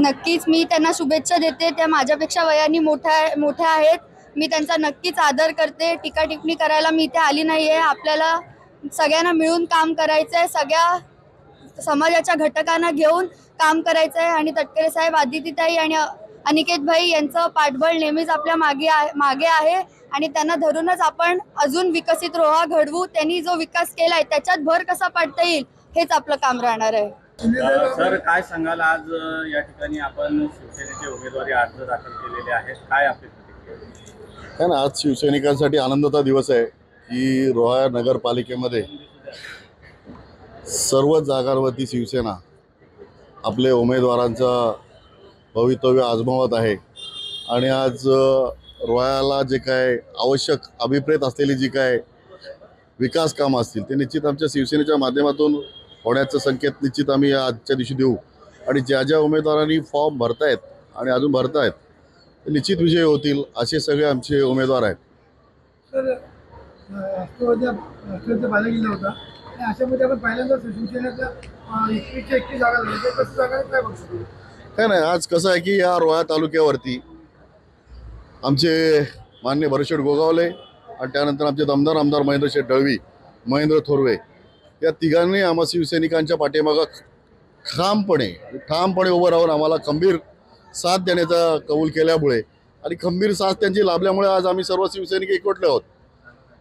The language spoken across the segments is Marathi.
नक्कीच मी त्यांना शुभेच्छा देते। त्या माझ्यापेक्षा वयाने मोठ्या आहेत। मी त्यांचा नक्कीच आदर करते। टीका टिप्पणी करायला मी इथे आली नाहीये। आपल्याला सगळ्यांना मिळून काम करायचं आहे, सगळ्या समाजाच्या घटकांना घेऊन काम करायचं आहे आणि तटकरे साहेब, आदितीताई आणि अनिकेत भाई यांचं पाठबळ नेहमीच आपल्या मागे आहे आणि त्यांना धरूनच आपण अजून विकसित रोहा घडवू। त्यांनी जो विकास केलाय त्याच्यात भर कसा पाडता येईल हेच आपलं काम राहणार आहे। सर, काय सांगाल, आज या ठिकाणी आपण शिवसेनेचे उमेदवारी अर्ज दाखल केलेले आहेत, काय आपली प्रतिक्रिया? ना, आज शिवसैनिकांसाठी आनंदाचा दिवस आहे की रोहा नगरपालिकेमध्ये सर्व जागांवरती शिवसेना आपले उमेदवारांचा भवितव्य आजमावत आहे आणि आज रोह्याला जे काय आवश्यक अभिप्रेत असलेली जी काय विकास कामं असतील ते निश्चित आमच्या शिवसेनेच्या माध्यमातून होण्याचं संकेत निश्चित आम्ही आजच्या दिवशी देऊ आणि ज्या ज्या उमेदवारांनी फॉर्म भरतायत आणि अजून भरतायत ते निश्चित विजयी होतील असे सगळे आमचे उमेदवार आहेत। तर राष्ट्रवादी बाला गेला होता आणि अशामध्ये आपण पहिल्यांदा शिवसेनेचा 21 जागा लागली, कसं जागा काय बघतो? काय नाही, आज कसं आहे की या रोहा तालुक्यावरती आमचे मान्य भरतशेठ गोगावले आणि त्यानंतर आमचे दमदार आमदार महेंद्र शेठ दळवी, महेंद्र थोरवे या तिघांनी आम्हा शिवसैनिकांच्या पाठीमागं ठामपणे उभं राहून आम्हाला खंबीर साथ देण्याचा कबूल केल्यामुळे आणि खंबीर साथ त्यांची लाभल्यामुळे आज आम्ही सर्व शिवसैनिक एकवटले आहोत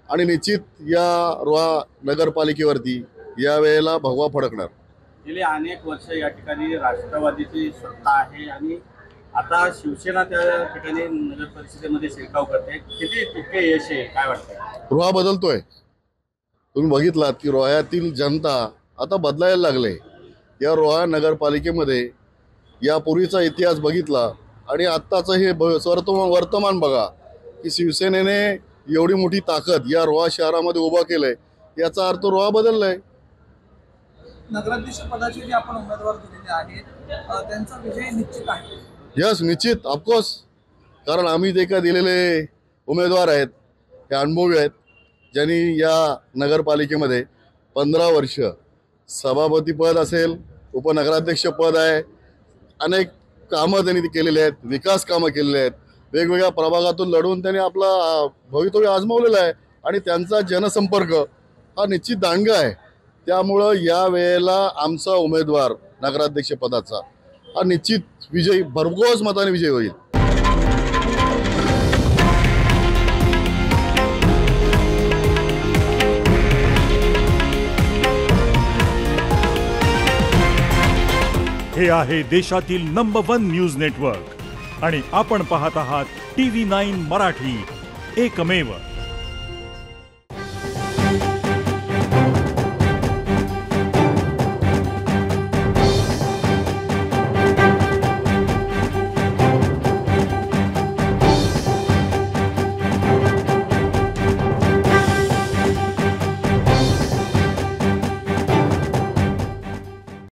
आणि निश्चित या रोहा नगरपालिकेवरती या वेळेला भगवा फडकणार। गेली अनेक वर्ष या ठिकाणी राष्ट्रवादीची सत्ता आहे आणि आता शिवसेना त्या ठिकाणी नगर परिषदेमध्ये शिरकाव करते, किती तितके यश आहे, काय वाटतं? रोहा बदलतोय, तुम्ही बघितलात की रोह्यातील जनता आता बदलायला लागले। या रोहा नगरपालिकेमध्ये यापूर्वीचा इतिहास बघितला आणि आत्ताचं हे वर्तमान बघा की शिवसेनेने एवढी मोठी ताकद या रोहा शहरामध्ये उभा केलंय, याचा अर्थ रोहा बदललाय। नगराध्यक्ष पदाचे जे आपण उमेदवार दिलेले आहेत त्यांचा विजय निश्चित आहे। यस, निश्चित, ऑफकोर्स, कारण आम्ही जे काय दिलेले उमेदवार आहेत हे अनुभवी आहेत, ज्यांनी या नगरपालिकेमध्ये 15 वर्ष सभापती पद असेल, उपनगराध्यक्ष पद आहे, अनेक कामं त्यांनी केलेले आहेत, विकास कामं केलेले आहेत, वेगवेगळ्या प्रभागातून लढून त्यांनी आपला भवितव्य आजमावलेलं आहे आणि त्यांचा जनसंपर्क हा निश्चित दांडगा आहे। त्यामुळं या वेळेला आमचा उमेदवार नगराध्यक्ष पदाचा हा निश्चित विजयी, भरघोस मताने विजयी होईल। हे आहे देशातील नंबर 1 न्यूज नेटवर्क आणि आपण पाहत आहात TV9 मराठी, एकमेव।